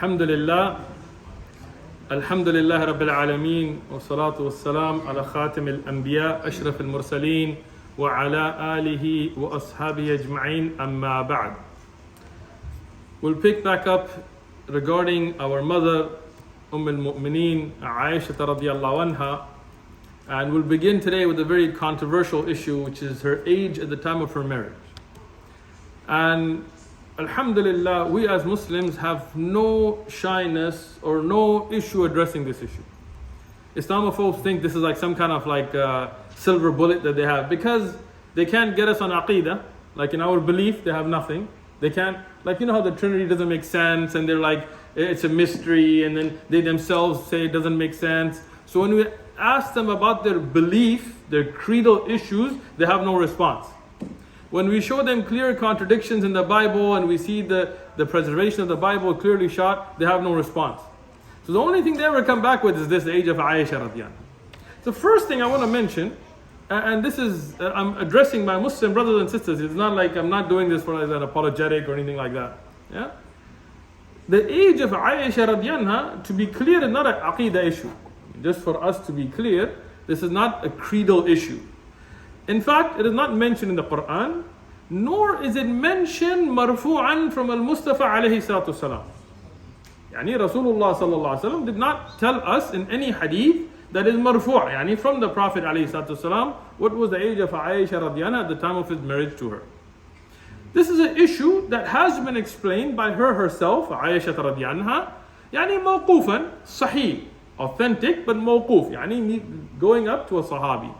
Alhamdulillah, Alhamdulillah Rabbil Alameen, wa salatu wa salam ala khatim al-anbiya, ashraf al-mursaleen, wa ala alihi wa ashabihi ajma'in, amma ba'd. We'll pick back up regarding our mother, al-Mu'mineen, Aisha radiyallahu anha, and we'll begin today with a very controversial issue, which is her age at the time of her marriage. And Alhamdulillah, we as Muslims have no shyness or no issue addressing this issue. Islamophobes think this is like some kind of silver bullet that they have, because they can't get us on aqeedah. Like in our belief, they have nothing. They can't, you know how the Trinity doesn't make sense, and they're like, it's a mystery, and then they themselves say it doesn't make sense. So when we ask them about their belief, their creedal issues, they have no response. When we show them clear contradictions in the Bible and we see the preservation of the Bible clearly shot, they have no response. So the only thing they ever come back with is this age of Aisha radiyallahu. The first thing I want to mention, and this is, I'm addressing my Muslim brothers and sisters, it's not like I'm not doing this for an apologetic or anything like that. Yeah? The age of Aisha radiyallahu, to be clear, is not an aqeedah issue. Just for us to be clear, this is not a creedal issue. In fact, it is not mentioned in the Quran, nor is it mentioned marfu'an from al-Mustafa alayhi salatu salam. Yani Rasulullah sallallahu alayhi wa sallam did not tell us in any hadith that is marfu', yani from the Prophet alayhi salatu salam, what was the age of Aisha radiyallahu at the time of his marriage to her. This is an issue that has been explained by her herself, Aisha radiyallahu, yani mawqufan, sahih, authentic, but mawquf, yani going up to a sahabi.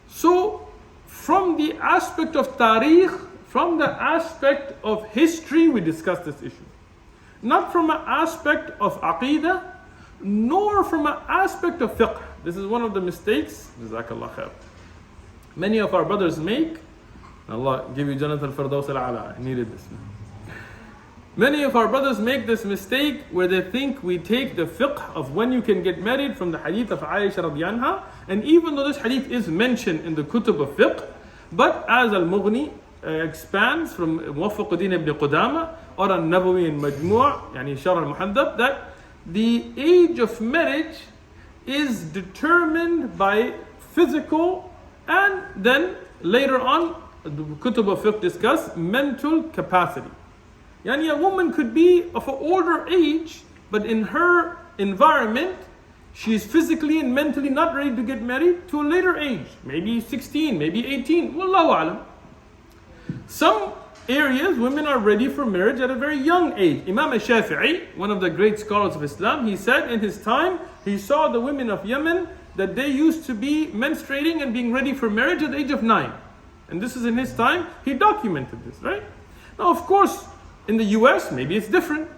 So, from the aspect of tariq, from the aspect of history, we discuss this issue. Not from an aspect of aqeedah, nor from an aspect of fiqh. This is one of the mistakes, Jazakallah khair, many of our brothers make. Allah give you Jannat al-Firdaus al-A'la. I needed this. Many of our brothers make this mistake where they think we take the fiqh of when you can get married from the hadith of Aisha radiyallahu anha, and even though this hadith is mentioned in the kutub of fiqh, but as Al-Mughni expands from Muwaffaquddin ibn Qudama or Al-Nawawi in Majmu' yani Sharh al-Muhaddab, that the age of marriage is determined by physical, and then later on the kutub of fiqh discuss mental capacity. Yani a woman could be of an older age, but in her environment, she is physically and mentally not ready to get married to a later age, maybe 16, maybe 18, wallahu alam. Some areas, women are ready for marriage at a very young age. Imam al-Shafi'i, one of the great scholars of Islam, he said in his time, he saw the women of Yemen, that they used to be menstruating and being ready for marriage at the age of 9. And this is in his time, he documented this, right? Now of course, in the US, maybe it's different.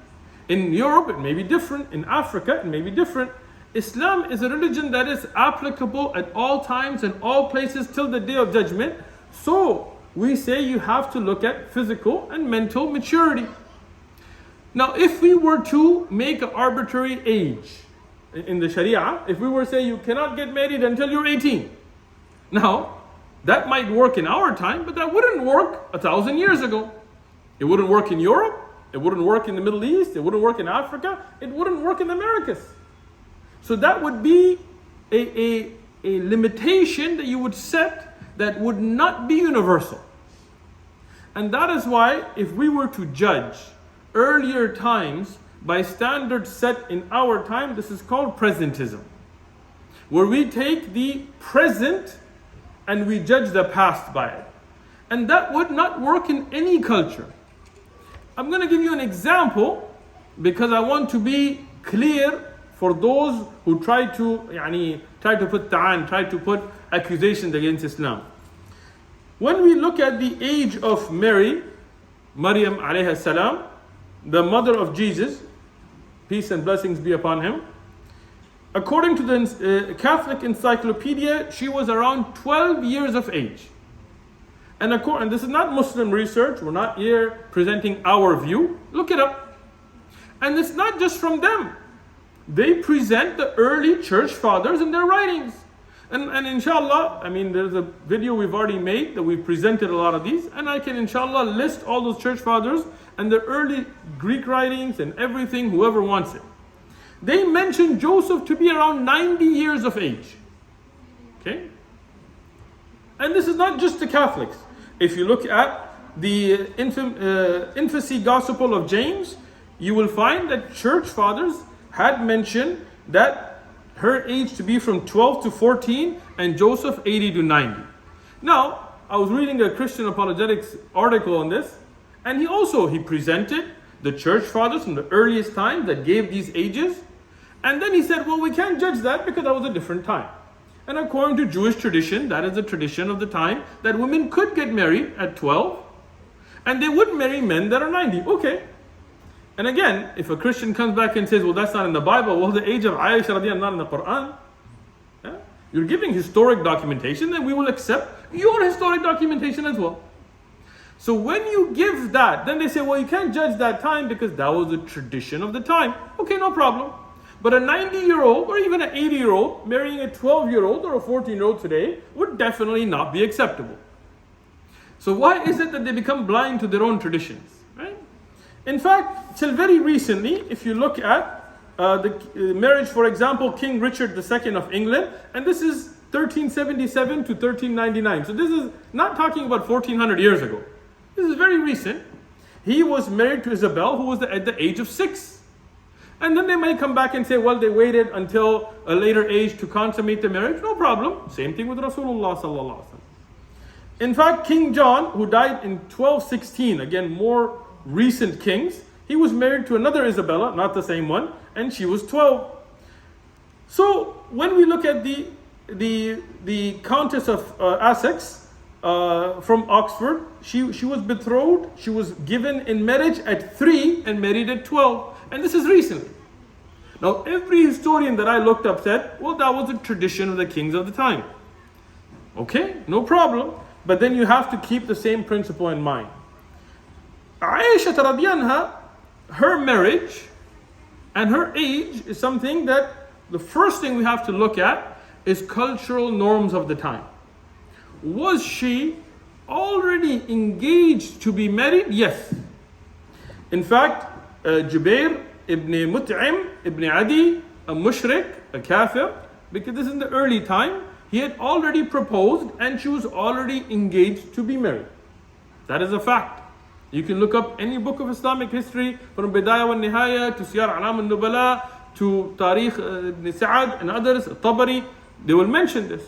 In Europe, it may be different. In Africa, it may be different. Islam is a religion that is applicable at all times and all places till the day of judgment. So, we say you have to look at physical and mental maturity. Now, if we were to make an arbitrary age in the Sharia, if we were to say you cannot get married until you're 18. Now, that might work in our time, but that wouldn't work 1,000 years ago. It wouldn't work in Europe, it wouldn't work in the Middle East, it wouldn't work in Africa, it wouldn't work in the Americas. So that would be a limitation that you would set that would not be universal. And that is why if we were to judge earlier times by standards set in our time, this is called presentism. Where we take the present and we judge the past by it. And that would not work in any culture. I'm going to give you an example because I want to be clear for those who try to put accusations against Islam. When we look at the age of Maryam alayha salam, the mother of Jesus, peace and blessings be upon him, according to the Catholic Encyclopedia, she was around 12 years of age. And this is not Muslim research, we're not here presenting our view. Look it up. And it's not just from them. They present the early church fathers in their writings. And inshallah, there's a video we've already made that we've presented a lot of these, and I can inshallah list all those church fathers and the early Greek writings and everything, whoever wants it, they mention Joseph to be around 90 years of age. Okay? And this is not just the Catholics. If you look at the infancy gospel of James, you will find that church fathers had mentioned that her age to be from 12 to 14 and Joseph 80 to 90. Now, I was reading a Christian apologetics article on this, and he presented the church fathers from the earliest time that gave these ages, and then he said, well, we can't judge that because that was a different time. And according to Jewish tradition, that is the tradition of the time, that women could get married at 12, and they would marry men that are 90. Okay. And again, if a Christian comes back and says, well, that's not in the Bible, well, the age of Aisha radiallahu not in the Quran. Yeah? You're giving historic documentation, then we will accept your historic documentation as well. So when you give that, then they say, well, you can't judge that time because that was the tradition of the time. Okay, no problem. But a 90-year-old or even an 80-year-old marrying a 12-year-old or a 14-year-old today would definitely not be acceptable. So why is it that they become blind to their own traditions? Right? In fact, till very recently, if you look at the marriage, for example, King Richard II of England, and this is 1377 to 1399. So this is not talking about 1400 years ago. This is very recent. He was married to Isabel, who was at the age of 6. And then they might come back and say, well, they waited until a later age to consummate the marriage. No problem. Same thing with Rasulullah sallallahu alaihi wasallam. In fact, King John, who died in 1216, again, more recent kings, he was married to another Isabella, not the same one, and she was 12. So when we look at the Countess of Essex from Oxford, she was betrothed, she was given in marriage at 3 and married at 12. And this is recently. Now, every historian that I looked up said, well, that was the tradition of the kings of the time. Okay, no problem. But then you have to keep the same principle in mind. Aisha radiallahu, her marriage and her age is something that the first thing we have to look at is cultural norms of the time. Was she already engaged to be married? Yes. In fact, Jubair ibn Mut'im ibn Adi, a mushrik, a kafir, because this is in the early time, he had already proposed and she was already engaged to be married. That is a fact. You can look up any book of Islamic history, from Bidayah wa Nihaya to Siyar Alam al-Nubala to Tarikh ibn Sa'ad and others, Tabari, they will mention this.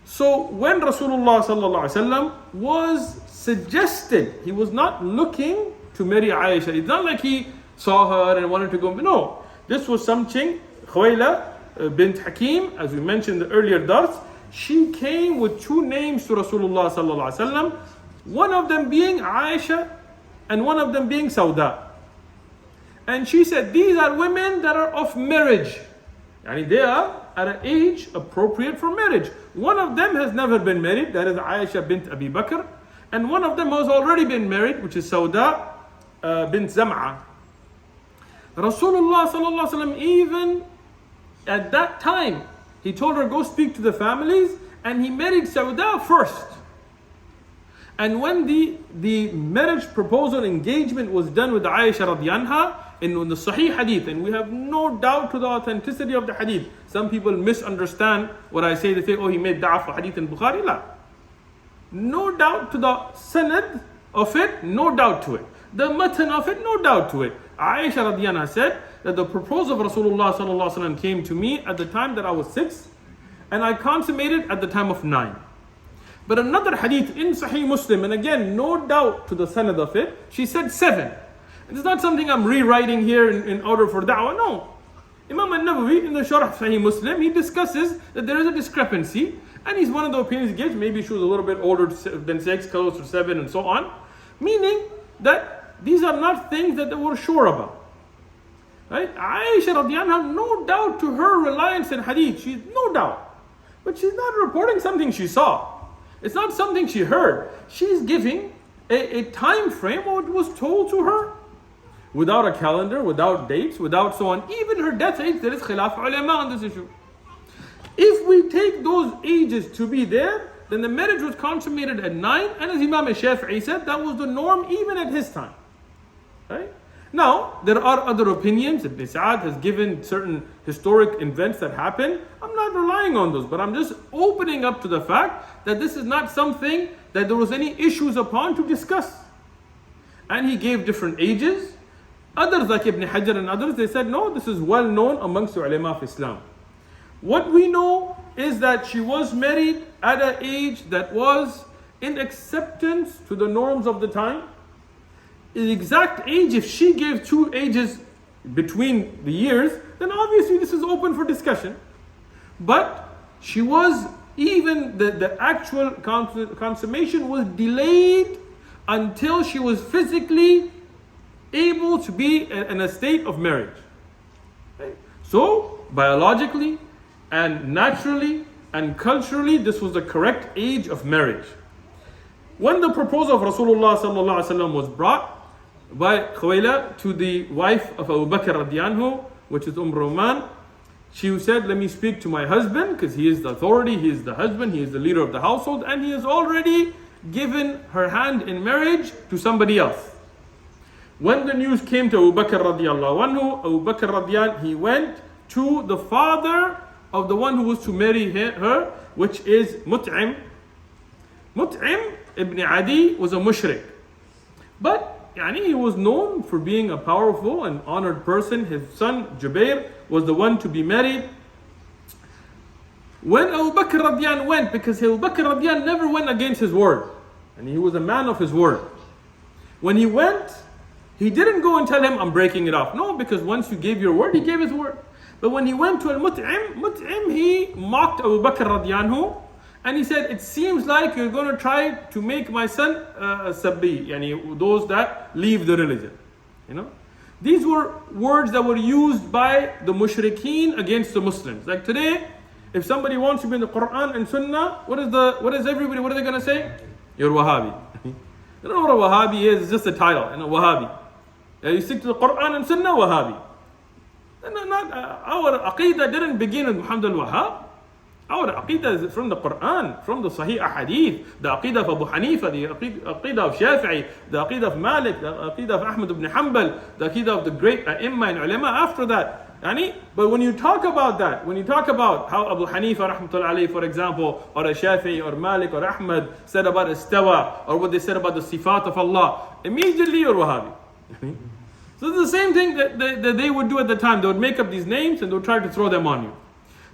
So when Rasulullah sallallahu alaihi wasallam was suggested, he was not looking to marry Aisha. It's not like he saw her and wanted to go. No, this was something. Khuwaila bint Hakim, as we mentioned in the earlier dars, she came with 2 names to Rasulullah sallallahu alaihi wasallam. One of them being Aisha, and one of them being Sauda. And she said, these are women that are of marriage. Yani they are at an age appropriate for marriage. One of them has never been married, that is Aisha bint Abi Bakr. And one of them has already been married, which is Sauda bint Zam'a. Rasulullah sallallahu alaihi wasallam, even at that time, he told her, go speak to the families, and he married Sauda first. And when the marriage proposal engagement was done with Aisha radiallahu anha, in the Sahih hadith, and we have no doubt to the authenticity of the hadith. Some people misunderstand what I say. They say, oh, he made da'af hadith in Bukhari. La. No doubt to the sanad of it, no doubt to it. The matan of it, no doubt to it. Aisha radiallahu anha said that the proposal of Rasulullah sallallahu alaihi wasallam came to me at the time that I was 6, and I consummated at the time of 9. But another hadith in Sahih Muslim, and again, no doubt to the sanad of it, she said 7. It's not something I'm rewriting here in order for da'wah, no. Imam al-Nawawi in the Sharh Sahih Muslim, he discusses that there is a discrepancy, and he's one of the opinions he gives, maybe she was a little bit older than 6, close to 7, and so on. Meaning that these are not things that they were sure about. Right? Aisha radiallahu anha, no doubt to her reliance in hadith, she's no doubt. But she's not reporting something she saw. It's not something she heard. She's giving a time frame what was told to her. Without a calendar, without dates, without so on. Even her death age, there is khilaf ulama on this issue. If we take those ages to be there, then the marriage was consummated at 9, and as Imam Shaykh said, that was the norm even at his time. Now, there are other opinions. Ibn Sa'ad has given certain historic events that happened. I'm not relying on those, but I'm just opening up to the fact that this is not something that there was any issues upon to discuss. And he gave different ages. Others like Ibn Hajar and others, they said, no, this is well known amongst the ulama of Islam. What we know is that she was married at an age that was in acceptance to the norms of the time. The exact age, if she gave 2 ages between the years, then obviously this is open for discussion. But she was, even the actual consummation was delayed until she was physically able to be in a state of marriage. Okay? So, biologically and naturally and culturally, this was the correct age of marriage. When the proposal of Rasulullah sallallahu alaihi wasallam was brought by Khuwaila to the wife of Abu Bakr radiyallahu anhu, which is Roman, she said, let me speak to my husband, because he is the authority, he is the husband, he is the leader of the household, and he has already given her hand in marriage to somebody else. When the news came to Abu Bakr radiyallahu anhu, Abu Bakr radiyallahu, he went to the father of the one who was to marry her, which is Mut'im. Mut'im ibn Adi was a mushrik. But he was known for being a powerful and honored person. His son Jubair was the one to be married. When Abu Bakr radiyallahu went, because Abu Bakr radiyallahu never went against his word, and he was a man of his word. When he went, he didn't go and tell him, I'm breaking it off. No, because once you gave your word, he gave his word. But when he went to Mut'im, he mocked Abu Bakr radiyallahu, and he said, it seems like you're going to try to make my son a sabbi, those that leave the religion. These were words that were used by the mushrikeen against the Muslims. Like today, if somebody wants to be in the Quran and Sunnah, what is everybody, what are they going to say? You're Wahhabi. You don't know what a Wahhabi is, it's just a title, Wahhabi. You stick to the Quran and Sunnah, Wahhabi. Our Aqidah didn't begin with Muhammad al-Wahhab. Our Aqidah is from the Quran, from the Sahih Ahadith, the Aqidah of Abu Hanifa, the Aqidah of Shafi'i, the Aqidah of Malik, the Aqidah of Ahmad ibn Hanbal, the Aqidah of the great A'imma and Ulama after that. But when you talk about that, when you talk about how Abu Hanifa rahmatullah alayhi, for example, or a Shafi'i or Malik or Ahmad said about istawa, or what they said about the sifat of Allah, immediately you're Wahhabi. So it's the same thing that they would do at the time. They would make up these names and they would try to throw them on you.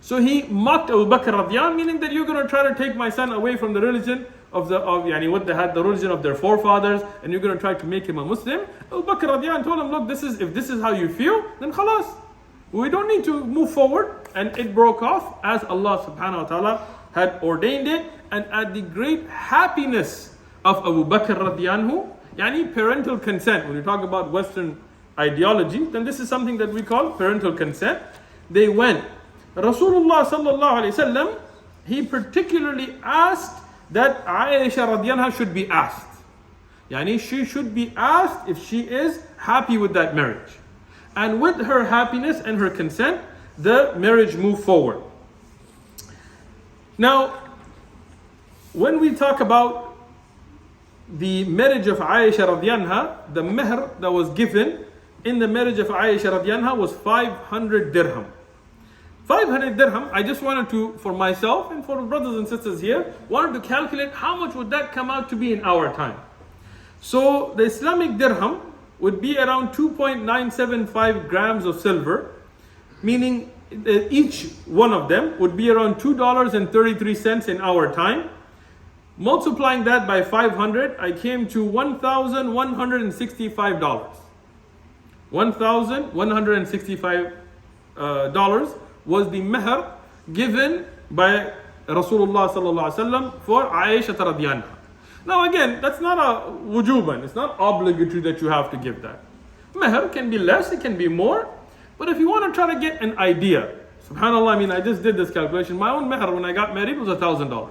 So he mocked Abu Bakr radiyallahu, meaning that you're going to try to take my son away from the religion of what they had, the religion of their forefathers, and you're going to try to make him a Muslim. Abu Bakr radiyallahu told him, look, if this is how you feel, then khalas. We don't need to move forward. And it broke off as Allah subhanahu wa ta'ala had ordained it, and at the great happiness of Abu Bakr radiyallahu, parental consent. When you talk about Western ideology, then this is something that we call parental consent. They went. Rasulullah sallallahu alayhi wasallam, he particularly asked that Aisha radiyallahu should be asked. She should be asked if she is happy with that marriage. And with her happiness and her consent, the marriage moved forward. Now, when we talk about the marriage of Aisha radiyallahu, the mehr that was given in the marriage of Aisha radiyallahu was 500 dirham. 500 dirham, I just wanted to, for myself and for brothers and sisters here, wanted to calculate how much would that come out to be in our time. So the Islamic dirham would be around 2.975 grams of silver, meaning each one of them would be around $2.33 in our time. Multiplying that by 500, I came to $1,165. $1,165 was the mehr given by Rasulullah sallallahu alaihi wasallam for Aisha radiyallahu. Now again, that's not a wujuban, it's not obligatory that you have to give that. Mehr can be less, it can be more, but if you want to try to get an idea, subhanAllah, I just did this calculation. My own mehr when I got married was $1,000.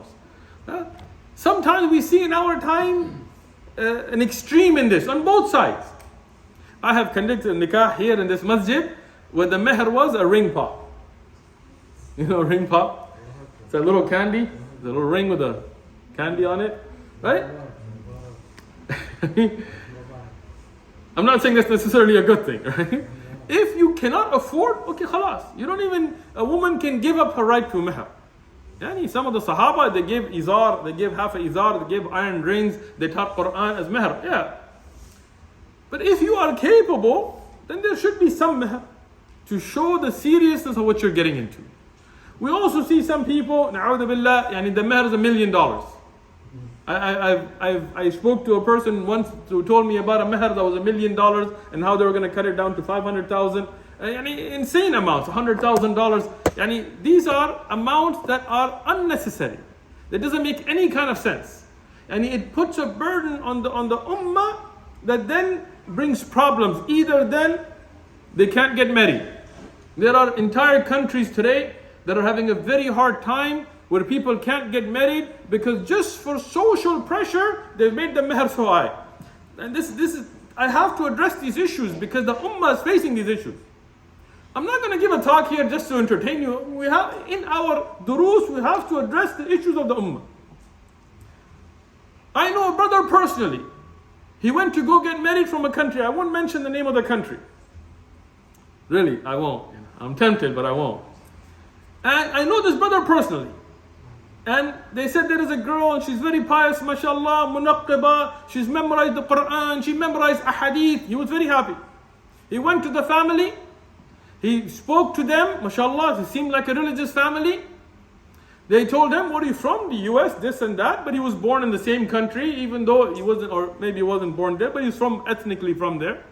Sometimes we see in our time an extreme in this, on both sides. I have conducted a nikah here in this masjid where the mehr was a ring pop. You know, ring pop? It's a little candy, the little ring with a candy on it, right? I'm not saying that's necessarily a good thing, right? If you cannot afford, okay, khalas. A woman can give up her right to meher. Yani some of the Sahaba, they gave izar, they gave half a izar, they gave iron rings, they taught Quran as meher. Yeah. But if you are capable, then there should be some meher to show the seriousness of what you're getting into. We also see some people, na'udhu billah, yani the meher is $1 million. I spoke to a person once who told me about a meher that was $1 million and how they were going to cut it down to 500,000. Insane amounts, $100,000. These are amounts that are unnecessary. That doesn't make any kind of sense. It puts a burden on the ummah that then brings problems. Either then they can't get married. There are entire countries today that are having a very hard time where people can't get married because just for social pressure they've made the meher so high. And this is, I have to address these issues because the ummah is facing these issues. I'm not going to give a talk here just to entertain you. We have, in our duroos, we have to address the issues of the ummah. I know a brother personally. He went to go get married from a country. I won't mention the name of the country. Really, I won't. I'm tempted, but I won't. And I know this brother personally. And they said there is a girl and she's very pious, mashallah, munaqqiba. She's memorized the Quran, she memorized ahadith. He was very happy. He went to the family. He spoke to them, mashallah, they seemed like a religious family. They told him, where are you from? The US, this and that. But he was born in the same country, even though he wasn't, or maybe he wasn't born there, but he's ethnically from there.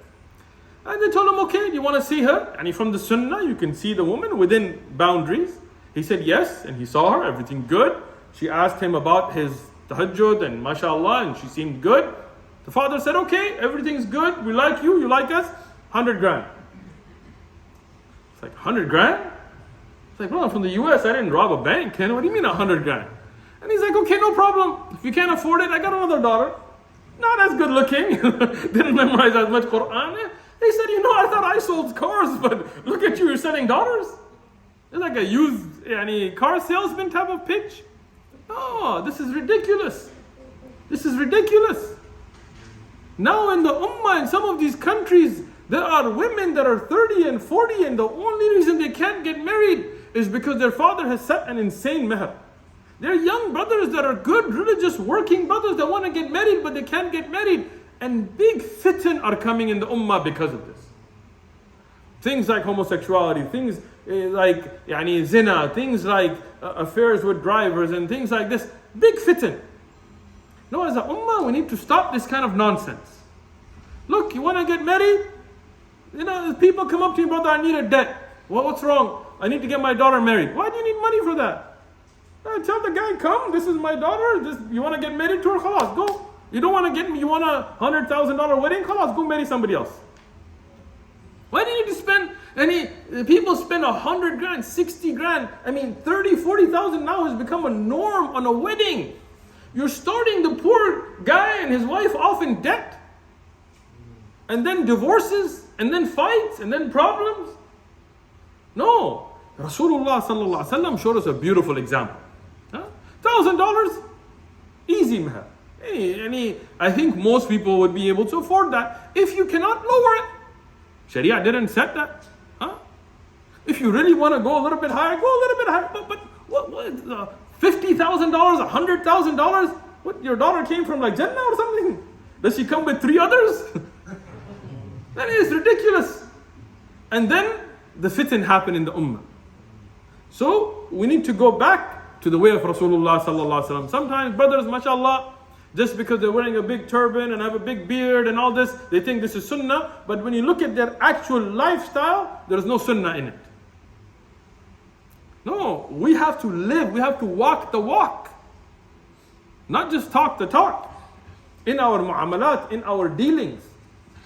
And they told him, okay, do you want to see her? And from the sunnah, you can see the woman within boundaries. He said yes, and he saw her, everything good. She asked him about his tahajjud and mashallah, and she seemed good. The father said, okay, everything's good, we like you, you like us, 100 grand. It's like, 100 grand? It's like, well, I'm from the US, I didn't rob a bank. What do you mean 100 grand? And he's like, okay, no problem. If you can't afford it, I got another daughter. Not as good looking, didn't memorize as much Quran. He said, I thought I sold cars, but look at you, you're selling daughters. It's like a used car salesman type of pitch. No, this is ridiculous. This is ridiculous. Now in the ummah, in some of these countries, there are women that are 30 and 40 and the only reason they can't get married is because their father has set an insane meher. There are young brothers that are good, religious, working brothers that want to get married but they can't get married. And big fitan are coming in the ummah because of this. Things like homosexuality, things like zina, things like affairs with drivers and things like this. Big fitan. No, as a ummah, we need to stop this kind of nonsense. Look, you want to get married? People come up to you, brother, I need a debt. What's wrong? I need to get my daughter married. Why do you need money for that? Tell the guy, come, this is my daughter. You want to get married to her? Khalas, go. You don't want to get me, you want a $100,000 wedding? Khalas, go marry somebody else. Why do you need to spend, people spend 100 grand, 60 grand, 30, 40,000 now has become a norm on a wedding. You're starting the poor guy and his wife off in debt. And then divorces, and then fights, and then problems. No. Rasulullah sallallahu alaihi wasallam showed us a beautiful example. $1,000, easy meher. I think most people would be able to afford that. If you cannot lower it, Sharia didn't set that. If you really want to go a little bit higher, go a little bit higher. But what $50,000, $100,000? What, your daughter came from like Jannah or something? Does she come with 3 others? That is ridiculous. And then the fitan happened in the ummah. So we need to go back to the way of Rasulullah sallallahu alaihi wasallam. Sometimes brothers, mashallah, just because they're wearing a big turban and have a big beard and all this, they think this is sunnah. But when you look at their actual lifestyle, there is no sunnah in it. No, we have to live, we have to walk the walk. Not just talk the talk. In our mu'amalat, in our dealings.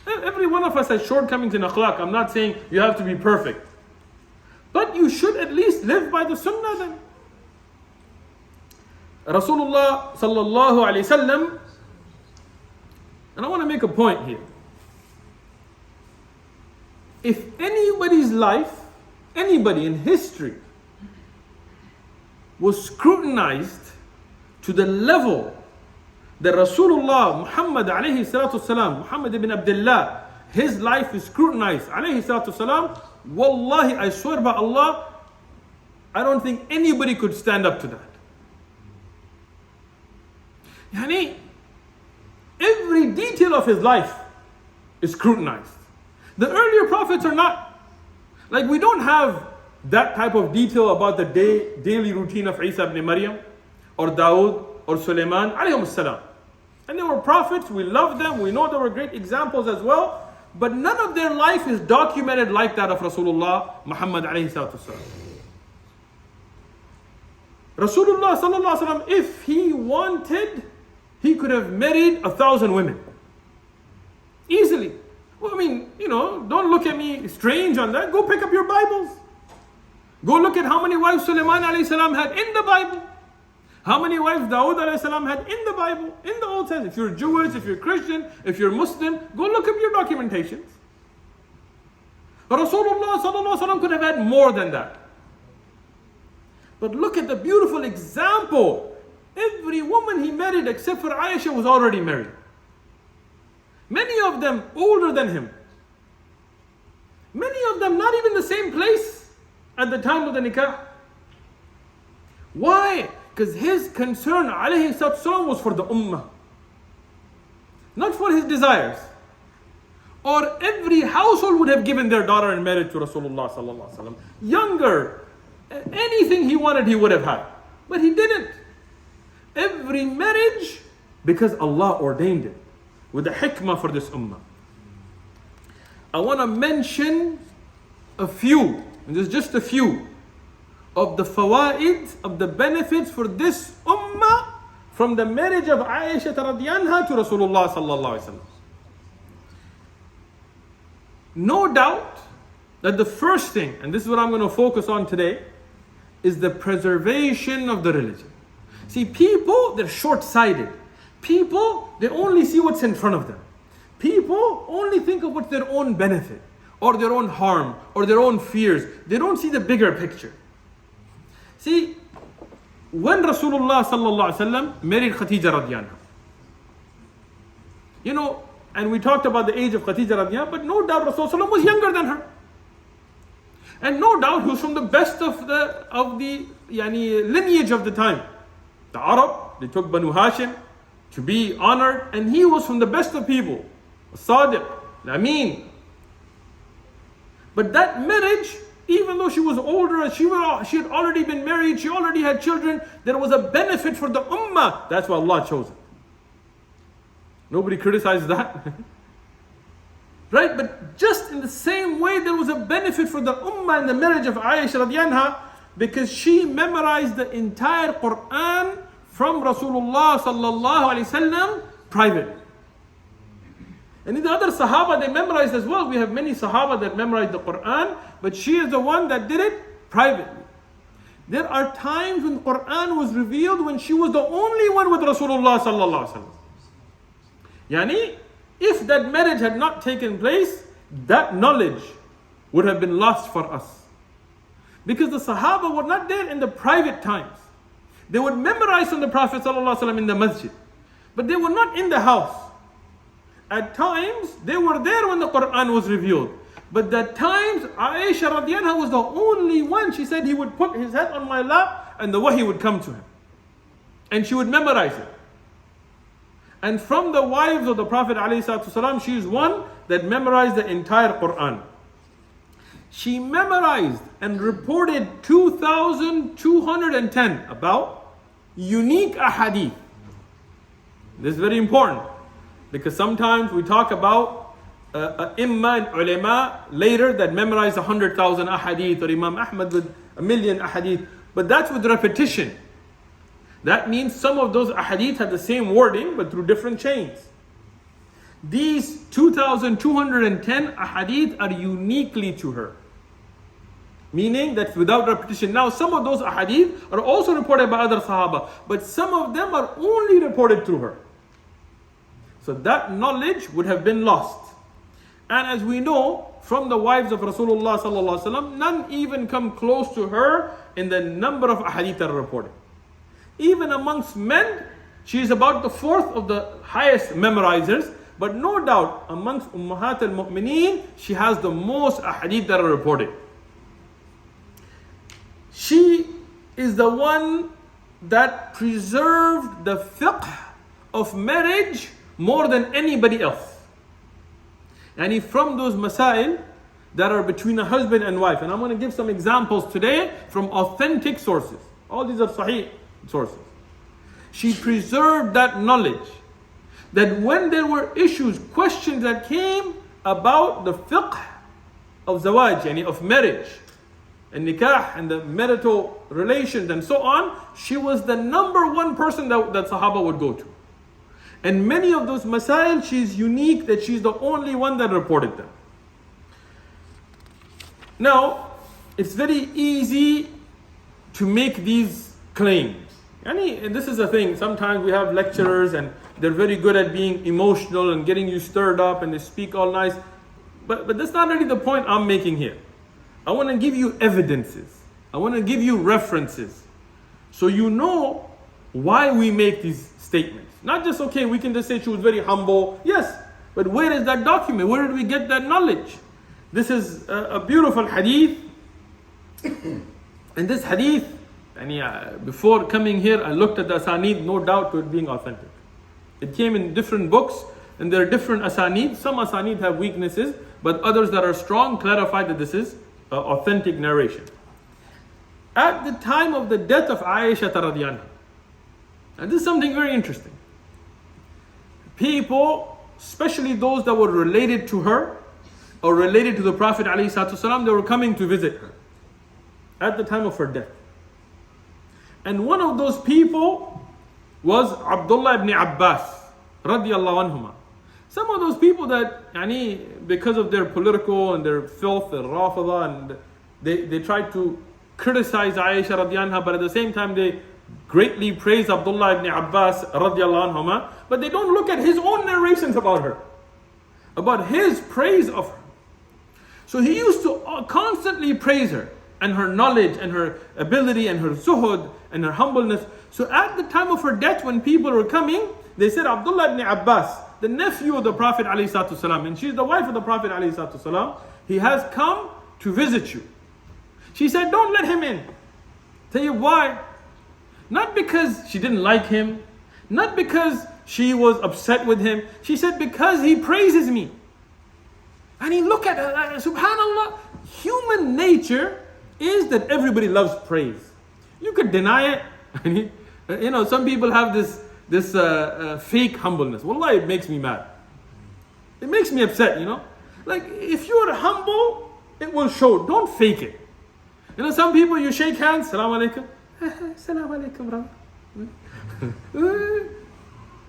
Every one of us has shortcomings in akhlaq. I'm not saying you have to be perfect. But you should at least live by the sunnah then. Rasulullah sallallahu alayhi wasallam, and I want to make a point here. If anybody's life, anybody in history was scrutinized to the level that Rasulullah Muhammad alayhi salatu wasalam, Muhammad ibn Abdullah, his life is scrutinized, alayhi salatu salam, wallahi, I swear by Allah, I don't think anybody could stand up to that. Yani, every detail of his life is scrutinized. The earlier prophets are not. Like, we don't have that type of detail about the daily routine of Isa ibn Maryam or Dawood or Sulaiman alayhim salam. And they were prophets, we love them, we know they were great examples as well, but none of their life is documented like that of Rasulullah Muhammad alayhi salatu wasalam. Rasulullah sallallahu alaihi wasallam, if he wanted, he could have married 1,000 women. Easily. Well, I mean, don't look at me strange on that. Go pick up your Bibles. Go look at how many wives Sulaiman alayhi salam had in the Bible. How many wives Dawood alayhi salam had in the Bible, in the Old Testament. If you're Jewish, if you're Christian, if you're Muslim, go look up your documentations. But Rasulullah sallallahu alaihi wasallam could have had more than that. But look at the beautiful example. Every woman he married except for Aisha was already married. Many of them older than him. Many of them not even the same place at the time of the nikah. Why? Because his concern, alayhi salatu was for the ummah, not for his desires. Or every household would have given their daughter in marriage to Rasulullah sallallahu alaihi wasallam. Younger, anything he wanted he would have had, but he didn't. Every marriage, because Allah ordained it with the hikmah for this ummah. I want to mention a few, and there's just a few, of the fawaid, of the benefits for this ummah from the marriage of Aisha radhiyallahu anha to Rasulullah sallallahu alaihi wasallam. No doubt that the first thing, and this is what I'm going to focus on today, is the preservation of the religion. See, people, they're short-sighted. People, they only see what's in front of them. People only think of what's their own benefit, or their own harm, or their own fears. They don't see the bigger picture. See, when Rasulullah sallallahu alaihi wasallam married Khadija radhiyallahu anha, and we talked about the age of Khadija radhiyallahu anha, but no doubt Rasulullah was younger than her. And no doubt he was from the best of the lineage of the time. The Arab, they took Banu Hashim to be honored, and he was from the best of people. Sadiq, Amin. But that marriage, even though she was older, she had already been married, she already had children, there was a benefit for the ummah. That's why Allah chose it. Nobody criticizes that. Right? But just in the same way, there was a benefit for the ummah in the marriage of Aisha radhiyallahu anha, because she memorized the entire Quran from Rasulullah sallallahu alaihi wasallam privately. And in the other Sahaba, they memorized as well. We have many Sahaba that memorized the Quran, but she is the one that did it privately. There are times when Quran was revealed when she was the only one with Rasulullah sallallahu alaihi wasallam. Yani, if that marriage had not taken place, that knowledge would have been lost for us. Because the Sahaba were not there in the private times. They would memorize from the Prophet ﷺ in the masjid, but they were not in the house. At times, they were there when the Quran was revealed. But at times, Aisha radhiyallahu anha was the only one. She said he would put his head on my lap and the wahi would come to him. And she would memorize it. And from the wives of the Prophet ﷺ, she is one that memorized the entire Quran. She memorized and reported 2,210 about unique ahadith. This is very important, because sometimes we talk about imma and ulama later that memorize 100,000 ahadith, or Imam Ahmad with 1,000,000 ahadith, but that's with repetition. That means some of those ahadith have the same wording but through different chains. These 2,210 ahadith are uniquely to her, meaning that without repetition. Now, some of those ahadith are also reported by other Sahaba, but some of them are only reported through her. So that knowledge would have been lost. And as we know from the wives of Rasulullah sallallahu alaihi wasallam, none even come close to her in the number of ahadith that are reported. Even amongst men, she is about the fourth of the highest memorizers, But no doubt, amongst Ummahat al-Mu'mineen, she has the most ahadith that are reported. She is the one that preserved the fiqh of marriage more than anybody else. And from those masail that are between a husband and wife, and I'm going to give some examples today from authentic sources. All these are sahih sources. She preserved that knowledge, that when there were issues, questions that came about the fiqh of zawaj, yani of marriage, and nikah, and the marital relations and so on, she was the number one person that Sahaba would go to. And many of those masail, she's unique, that she's the only one that reported them. Now, it's very easy to make these claims. And this is the thing, sometimes we have lecturers and they're very good at being emotional and getting you stirred up and they speak all nice. But that's not really the point I'm making here. I want to give you evidences. I want to give you references. So you know why we make these statements. Not just, okay, we can just say she was very humble. Yes, but where is that document? Where did we get that knowledge? This is a beautiful hadith. And this hadith, before coming here, I looked at the asanid, no doubt to it being authentic. It came in different books, and there are different asanid. Some asanid have weaknesses, but others that are strong clarify that this is authentic narration. At the time of the death of Aisha radhiyallahu anha, and this is something very interesting. People, especially those that were related to her or related to the Prophet ﷺ, they were coming to visit her at the time of her death. And one of those people was Abdullah ibn Abbas radiyallahu anhuma. Some of those people that, because of their political and their filth and Rafida, and they tried to criticize Aisha radiyallahu anha, but at the same time they greatly praise Abdullah ibn Abbas radiyallahu anhuma, but they don't look at his own narrations about her, about his praise of her. So he used to constantly praise her and her knowledge and her ability and her zuhud and her humbleness. So at the time of her death, when people were coming, they said, Abdullah ibn Abbas, the nephew of the Prophet ﷺ, and she's the wife of the Prophet ﷺ, he has come to visit you. She said, don't let him in. Tell you why? Not because she didn't like him, not because she was upset with him. She said, because he praises me. And he look at her, subhanallah, human nature is that everybody loves praise. You could deny it. Some people have this fake humbleness. Wallah, it makes me mad. It makes me upset, Like, if you're humble, it will show. Don't fake it. Some people, you shake hands, Salaam alaikum. Salaam alaikum, brother.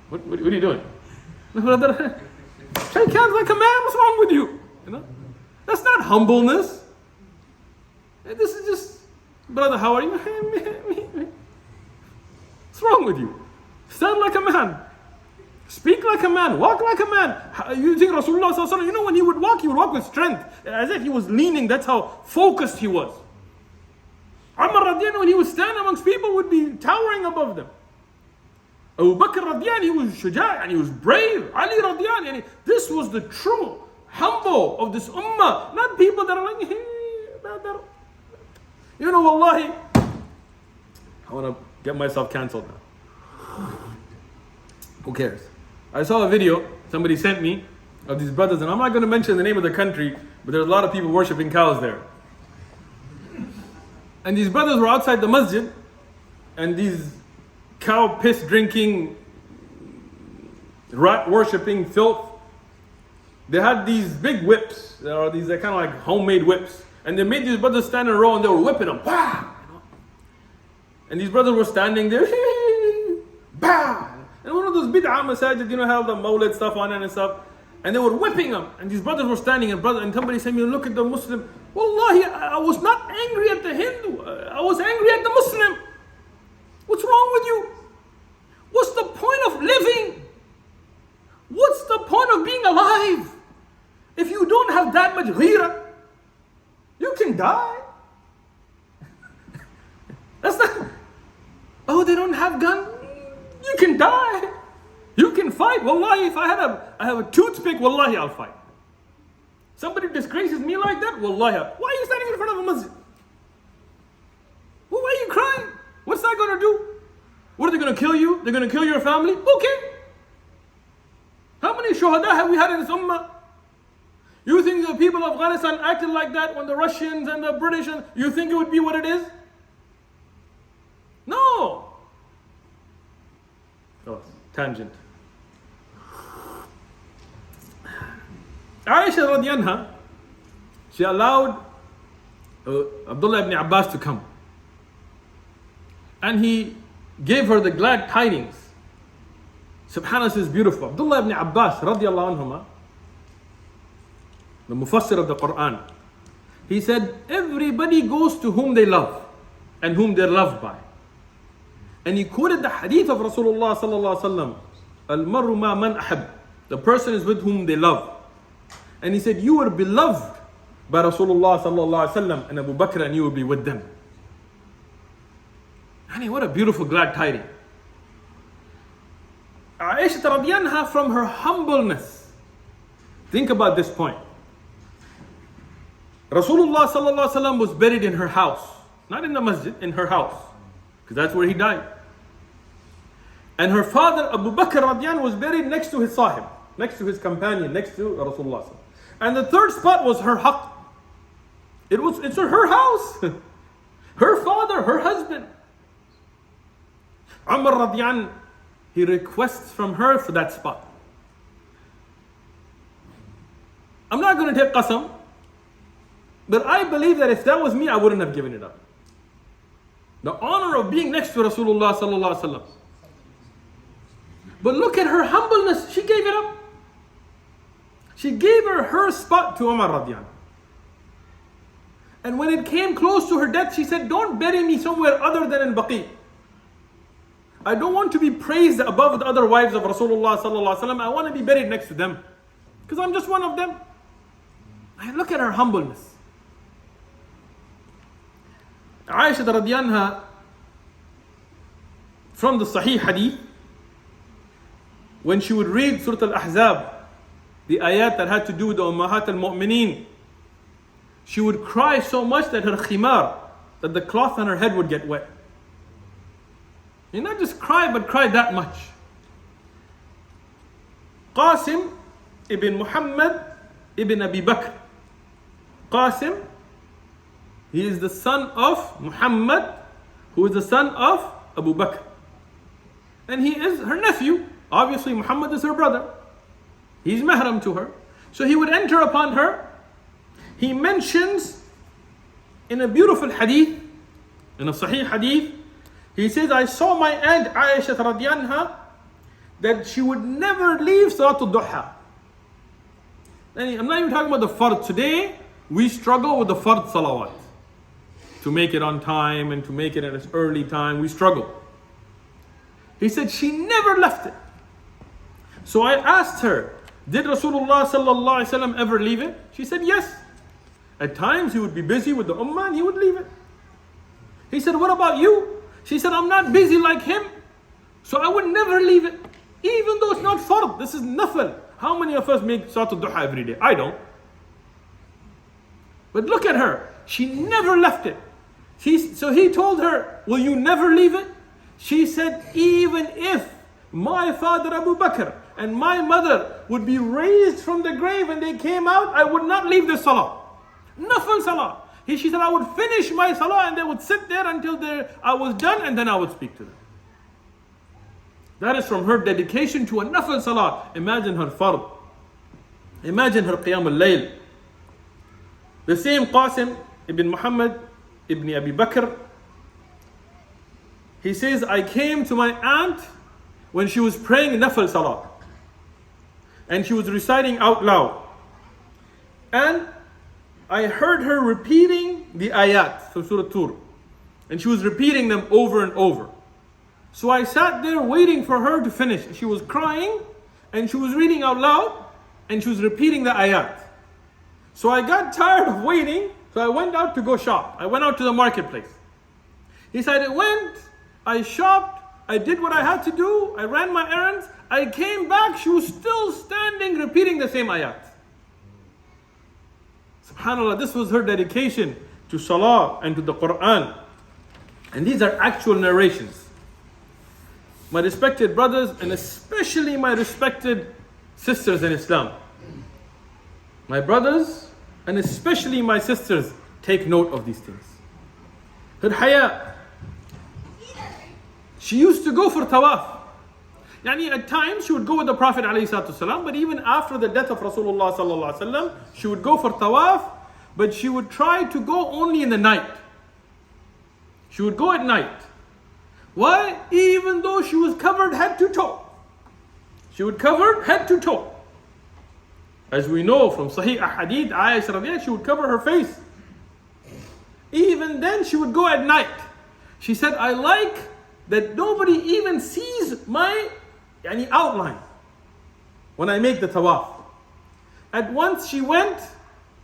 What are you doing? Brother, shake hands like a man, what's wrong with you? That's not humbleness. This is just, brother, how are you? What's wrong with you? Stand like a man. Speak like a man. Walk like a man. You think Rasulullah sallallahu alaihi wasallam, when he would walk with strength, as if he was leaning. That's how focused he was. Umar radiyallahu, when he would stand amongst people, would be towering above them. Abu Bakr radiyallahu, he was shuja', and he was brave. Ali radiyallahu, this was the true humble of this ummah. Not people that are like, wallahi, I want to get myself cancelled now. Who cares? I saw a video somebody sent me of these brothers, and I'm not going to mention the name of the country, but there's a lot of people worshipping cows there. And these brothers were outside the masjid, and these cow piss drinking, rat worshipping filth, they had these big whips. There are these kind of like homemade whips, and they made these brothers stand in a row and they were whipping them. Bah! And these brothers were standing there. Bah! And one of those bid'ah masajid, have the mawlid stuff on it and stuff, and they were whipping them. And these brothers were standing, and somebody said, look at the Muslim. Wallahi, I was not angry at the Hindu. I was angry at the Muslim. What's wrong with you? What's the point of living? What's the point of being alive? If you don't have that much ghira, you can die. That's not, they don't have gun. You can die. You can fight? Wallahi, if I have a toothpick, wallahi, I'll fight. Somebody disgraces me like that, wallahi. Why are you standing in front of a masjid? Well, why are you crying? What's that going to do? What, are they going to kill you? They're going to kill your family? Okay. How many shuhada have we had in this ummah? You think the people of Afghanistan acted like that when the Russians and the British, you think it would be what it is? No. Oh, tangent. Aisha radiallahu anha, she allowed Abdullah ibn Abbas to come. And he gave her the glad tidings. SubhanAllah, this is beautiful. Abdullah ibn Abbas radiallahu anhuma, the mufassir of the Quran, he said, everybody goes to whom they love and whom they're loved by. And he quoted the hadith of Rasulullah sallallahu alaihi wasallam, al-marru ma man ahab, the person is with whom they love. And he said, you were beloved by Rasulullah sallallahu alaihi wasallam and Abu Bakr, and you will be with them. Honey, what a beautiful glad tidings. Aisha radiallahu anha, from her humbleness, think about this point. Rasulullah sallallahu alaihi wasallam was buried in her house, not in the masjid, in her house, because that's where he died. And her father Abu Bakr radiallahu anhu was buried next to his sahib, next to his companion, next to Rasulullah. And the third spot was her haqq. It's her house, her father, her husband. Umar radiallahu anhu, he requests from her for that spot. I'm not going to take qasam, but I believe that if that was me, I wouldn't have given it up. The honor of being next to Rasulullah sallallahu alaihi wasallam. But look at her humbleness. She gave it up. She gave her spot to Umar radiallahu anhu. And when it came close to her death, she said, don't bury me somewhere other than in Baqi. I don't want to be praised above the other wives of Rasulullah sallallahu alaihi wasallam. I want to be buried next to them, because I'm just one of them. And look at her humbleness. Aisha radiallahu anha, from the Sahih Hadith, when she would read Surah Al-Ahzab, the ayat that had to do with the Ummahat al-Mu'mineen, she would cry so much that her khimar, that the cloth on her head would get wet. And not just cry, but cry that much. Qasim ibn Muhammad ibn Abi Bakr. Qasim, he is the son of Muhammad, who is the son of Abu Bakr. And he is her nephew. Obviously, Muhammad is her brother. He's mahram to her. So he would enter upon her. He mentions in a beautiful hadith, in a sahih hadith, he says, I saw my aunt Aisha radiallahu anha, that she would never leave Salatul Duha. I'm not even talking about the fard. Today, we struggle with the fard salawat. To make it on time and to make it at its early time, we struggle. He said she never left it. So I asked her, did Rasulullah sallallahu alaihi wasallam ever leave it? She said yes. At times he would be busy with the ummah and he would leave it. He said, what about you? She said, I'm not busy like him, so I would never leave it. Even though it's not fard, this is nafil. How many of us make Salatul Duha every day? I don't. But look at her. She never left it. So he told her, will you never leave it? She said, even if my father Abu Bakr and my mother would be raised from the grave and they came out, I would not leave the salah. Nafil salah. She said, I would finish my salah and they would sit there until I was done, and then I would speak to them. That is from her dedication to a nafil salah. Imagine her fard. Imagine her qiyam al-layl. The same Qasim ibn Muhammad ibn Abi Bakr, he says, I came to my aunt when she was praying nafil salah. And she was reciting out loud. And I heard her repeating the ayat from Surah Tur. And she was repeating them over and over. So I sat there waiting for her to finish. She was crying and she was reading out loud and she was repeating the ayat. So I got tired of waiting, so I went out to go shop. I went out to the marketplace. He said, I went, I shopped, I did what I had to do. I ran my errands. I came back. She was still standing, repeating the same ayat. SubhanAllah, this was her dedication to Salah and to the Quran. And these are actual narrations. My respected brothers, and especially my respected sisters in Islam. My brothers, and especially my sisters, take note of these things. Her haya. She used to go for tawaf. At times she would go with the Prophet ﷺ, but even after the death of Rasulullah ﷺ, she would go for tawaf, but she would try to go only in the night. She would go at night. Why? Even though she was covered head to toe. She would cover head to toe. As we know from Sahih Ahadith, Aisha radiallahu, she would cover her face. Even then she would go at night. She said, I like that nobody even sees my outline when I make the tawaf. At once she went,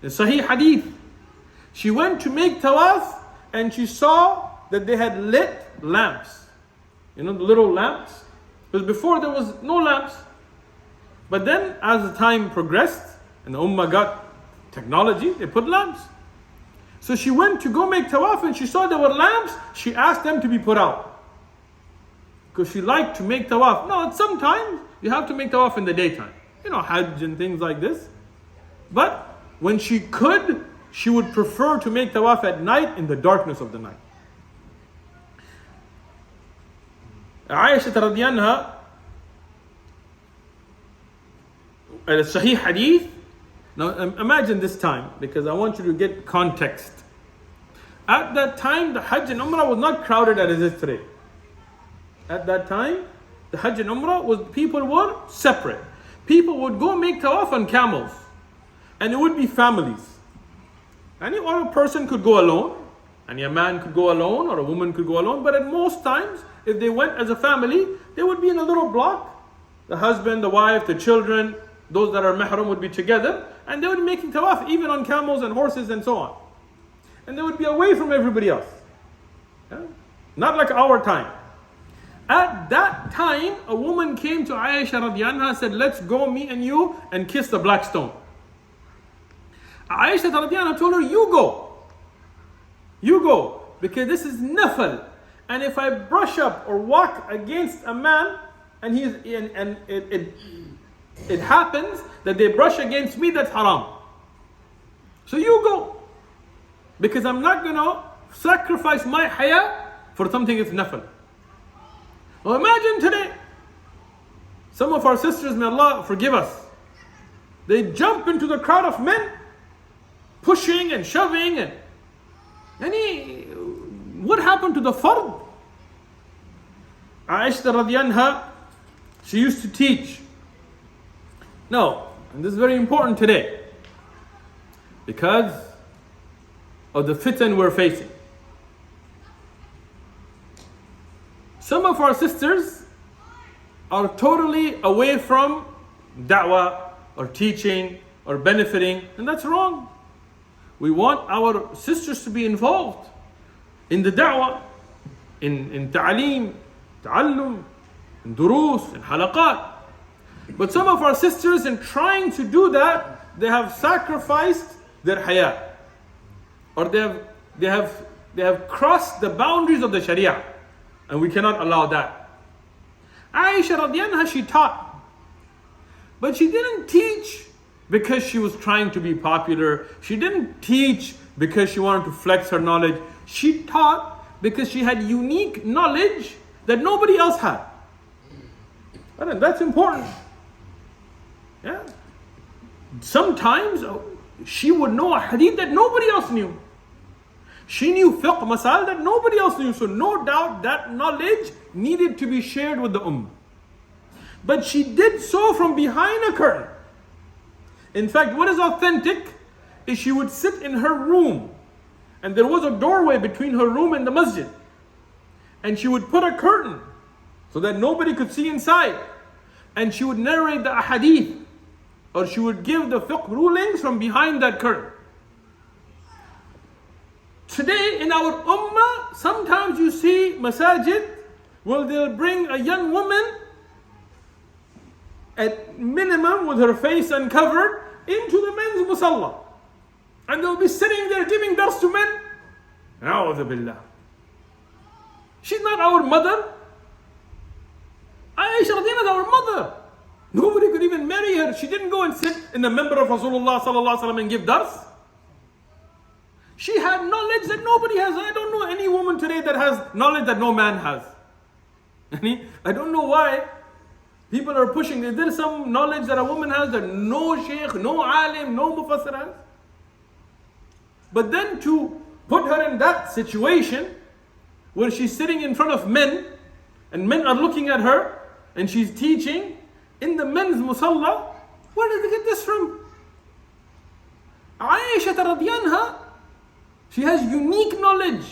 in Sahih Hadith, she went to make tawaf and she saw that they had lit lamps. The little lamps. Because before there was no lamps. But then as the time progressed and the ummah got technology, they put lamps. So she went to go make tawaf and she saw there were lamps. She asked them to be put out. Because she liked to make tawaf. No, sometimes you have to make tawaf in the daytime. Hajj and things like this. But when she could, she would prefer to make tawaf at night in the darkness of the night. Aisha radiallahu anha, a Sahih Hadith. Now imagine this time, because I want you to get context. At that time, the Hajj and Umrah was not crowded as it is today. At that time, the Hajj and Umrah people were separate. People would go make tawaf on camels. And it would be families. Any one person could go alone. A man could go alone or a woman could go alone. But at most times, if they went as a family, they would be in a little block. The husband, the wife, the children, those that are mahram would be together. And they would be making tawaf even on camels and horses and so on. And they would be away from everybody else. Yeah? Not like our time. At that time, a woman came to Aisha radiallahu anha and said, let's go, me and you, and kiss the black stone. Aisha radiallahu anha told her, you go. You go. Because this is nafal. And if I brush up or walk against a man, and it happens that they brush against me, that's haram. So you go. Because I'm not going to sacrifice my haya for something that's nafal. Well, imagine today, some of our sisters, may Allah forgive us, they jump into the crowd of men, pushing and shoving, and what happened to the fard? Aisha radiallahu anha, she used to teach. No, and this is very important today, because of the fitan we're facing. Some of our sisters are totally away from da'wah or teaching or benefiting, and that's wrong. We want our sisters to be involved in the da'wah, in ta'aleem, ta'allum, in durus, in halaqat. But some of our sisters, in trying to do that, they have sacrificed their haya, or they have crossed the boundaries of the sharia. And we cannot allow that. Aisha radiallahu anha, she taught. But she didn't teach because she was trying to be popular. She didn't teach because she wanted to flex her knowledge. She taught because she had unique knowledge that nobody else had. And that's important. Yeah. Sometimes she would know a hadith that nobody else knew. She knew fiqh masal that nobody else knew. So no doubt that knowledge needed to be shared with the ummah. But she did so from behind a curtain. In fact, what is authentic is she would sit in her room. And there was a doorway between her room and the masjid. And she would put a curtain so that nobody could see inside. And she would narrate the ahadith. Or she would give the fiqh rulings from behind that curtain. Today in our ummah, sometimes you see masajid Well, they'll bring a young woman at minimum with her face uncovered into the men's musalla. And they'll be sitting there giving dars to men. A'udhu billah. She's not our mother. Aisha radiyallahu is our mother. Nobody could even marry her. She didn't go and sit in the member of Rasulullah sallallahu alaihi wasallam and give dars. She had knowledge that nobody has. I don't know any woman today that has knowledge that no man has. I don't know why people are pushing. Is there some knowledge that a woman has that no shaykh, no alim, no mufassir has? But then to put her in that situation where she's sitting in front of men and men are looking at her and she's teaching in the men's musalla, where did they get this from? Aisha radiyallahu anha, she has unique knowledge.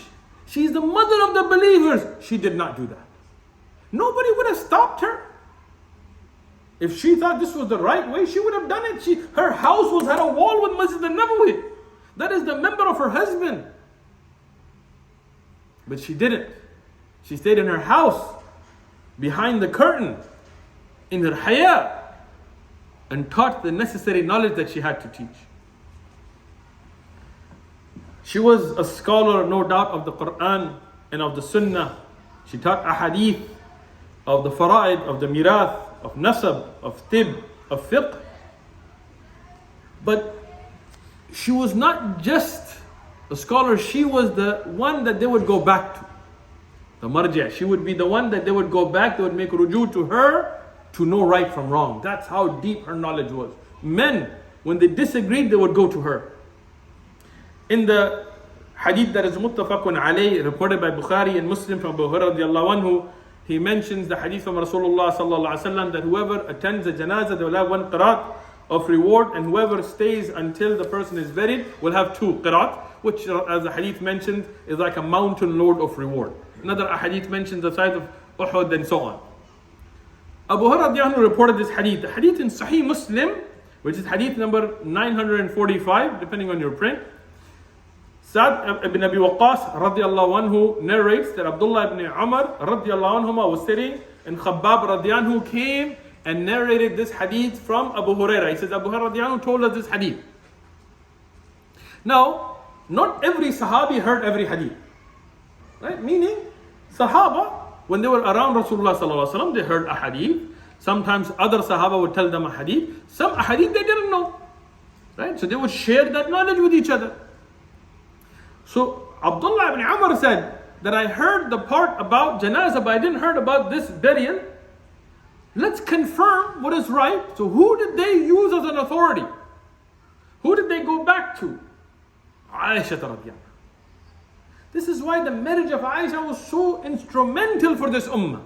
She's the mother of the believers. She did not do that. Nobody would have stopped her. If she thought this was the right way, she would have done it. Her house had a wall with Masjid al-Nabawi. That is the member of her husband. But she didn't. She stayed in her house, behind the curtain, in her haya, and taught the necessary knowledge that she had to teach. She was a scholar, no doubt, of the Quran and of the Sunnah. She taught ahadith of the fara'id, of the mirath, of nasab, of tib, of fiqh. But she was not just a scholar, she was the one that they would go back to. The marja'. She would be the one that they would go back, they would make ruju to her to know right from wrong. That's how deep her knowledge was. Men, when they disagreed, they would go to her. In the hadith that is muttafaqun alayh, reported by Bukhari and Muslim from Abu Hurairah radiallahu anhu, he mentions the hadith from Rasulullah sallallahu alaihi wasallam that whoever attends a janazah, they will have one qiraat of reward, and whoever stays until the person is buried will have two qiraat, which, as the hadith mentioned, is like a mountain load of reward. Another hadith mentions the size of Uhud and so on. Abu Hurairah reported this hadith. The hadith in Sahih Muslim, which is hadith number 945, depending on your print. Sa'd ibn Abi Waqqas radiallahu anhu narrates that Abdullah ibn Umar radiallahu anhuma was sitting, and Khabbab radiallahu anhu came and narrated this hadith from Abu Hurairah. He says, Abu Hurairah radiallahu anhu told us this hadith. Now, not every Sahabi heard every hadith. Right? Meaning, Sahaba, when they were around Rasulullah sallallahu alaihi wasallam, they heard a hadith. Sometimes other Sahaba would tell them a hadith. Some hadith they didn't know. Right? So they would share that knowledge with each other. So Abdullah ibn Umar said that I heard the part about janazah, but I didn't heard about this burial. Let's confirm what is right. So who did they use as an authority? Who did they go back to? Aisha radiyallahu. This is why the marriage of Aisha was so instrumental for this ummah.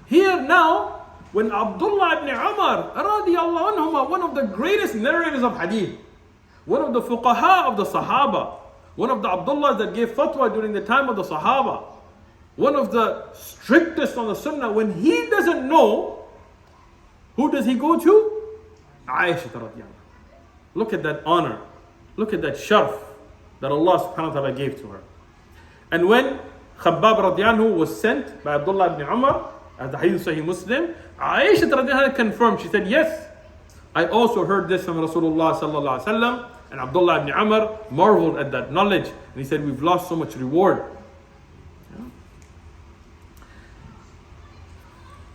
Here now, when Abdullah ibn Umar radiallahu anhuma, one of the greatest narrators of hadith, one of the fuqaha of the Sahaba, one of the Abdullahs that gave fatwa during the time of the Sahaba, one of the strictest on the Sunnah, when he doesn't know, who does he go to? Aisha radiyallahu. Look at that honor. Look at that sharf that Allah subhanahu wa ta'ala gave to her. And when Khabbab radiallahu was sent by Abdullah ibn Umar, as the hadith Sahih Muslim, Aisha radiallahu confirmed. She said, yes, I also heard this from Rasulullah sallallahu alaihi wasallam. And Abdullah ibn Umar marveled at that knowledge. And he said, we've lost so much reward. Yeah.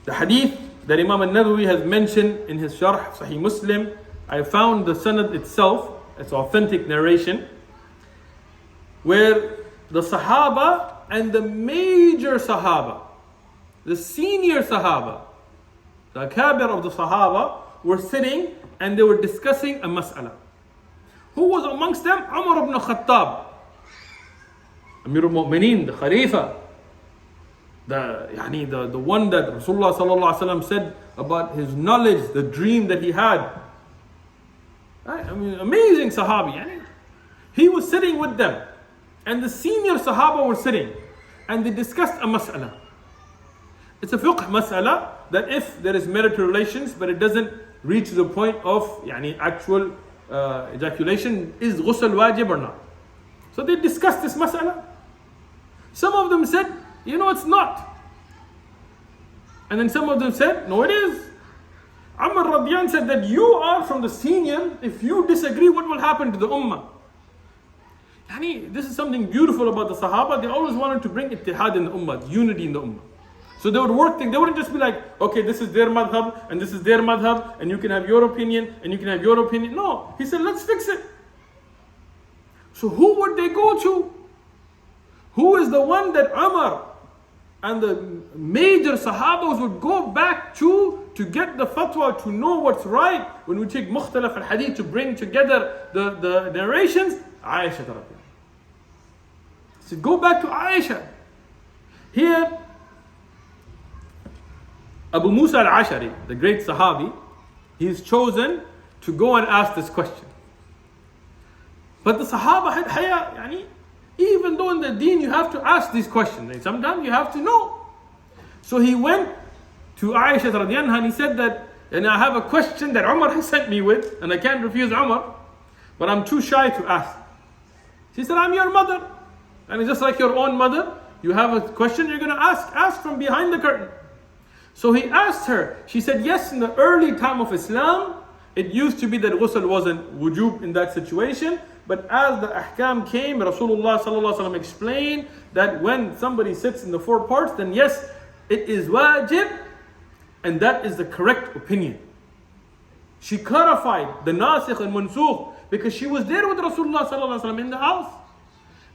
The hadith that Imam al-Nawawi has mentioned in his Sharh Sahih Muslim, I found the sanad itself, it's authentic narration, where the Sahaba and the major Sahaba, the senior Sahaba, the Akabir of the Sahaba, were sitting and they were discussing a mas'ala. Who was amongst them? Umar ibn Khattab, Amir al-Mu'mineen, the Khalifa, the one that Rasulullah sallallahu alaihi wasallam said about his knowledge, the dream that he had. Right? I mean, amazing Sahabi. He was sitting with them, and the senior Sahaba were sitting, and they discussed a mas'ala. It's a fiqh mas'ala that if there is marital relations, but it doesn't reach the point of actual ejaculation, is ghusl wajib or not? So they discussed this mas'ala. Some of them said, it's not. And then some of them said, no, it is. Umar radiyan said that you are from the senior. If you disagree, what will happen to the ummah? This is something beautiful about the Sahaba. They always wanted to bring ittihad in the ummah, unity in the ummah. So they would work things. They wouldn't just be like, okay, this is their madhab, and this is their madhab, and you can have your opinion, and you can have your opinion. No, he said, let's fix it. So who would they go to? Who is the one that Umar and the major Sahabas would go back to get the fatwa, to know what's right? When we take mukhtalaf al-hadith to bring together the narrations, Aisha radiallahu. So go back to Aisha. Here, Abu Musa al-Ashari, the great Sahabi, he is chosen to go and ask this question. But the Sahaba had haya, even though in the deen you have to ask these questions, and sometimes you have to know. So he went to Aisha radiallahu anha and he said that, and I have a question that Umar has sent me with, and I can't refuse Umar, but I'm too shy to ask. She said, I'm your mother. And it's just like your own mother. You have a question you're going to ask from behind the curtain. So he asked her. She said, yes, in the early time of Islam, it used to be that ghusl wasn't wujub in that situation. But as the ahkam came, Rasulullah sallallahu alaihi wasallam explained that when somebody sits in the four parts, then yes, it is wajib, and that is the correct opinion. She clarified the nasikh and mansukh because she was there with Rasulullah sallallahu alaihi wasallam in the house.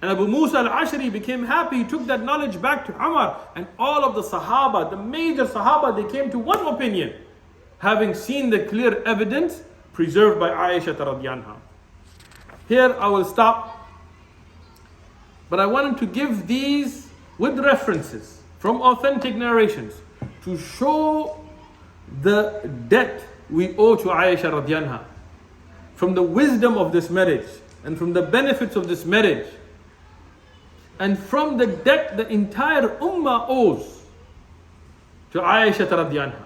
And Abu Musa al-Ashari became happy. He took that knowledge back to Umar, and all of the Sahaba, the major Sahaba, they came to one opinion, having seen the clear evidence preserved by Aisha radhiyallahu anha. Here I will stop, but I wanted to give these with references from authentic narrations to show the debt we owe to Aisha radhiyallahu anha, from the wisdom of this marriage and from the benefits of this marriage, and from the debt the entire ummah owes to Aisha radhiyallahu anha.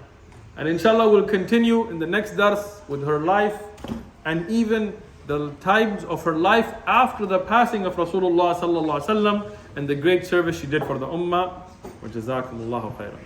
And inshallah we'll continue in the next dars with her life and even the times of her life after the passing of Rasulullah sallallahu alaihi wasallam and the great service she did for the ummah. Wa jazakumullahu khairan.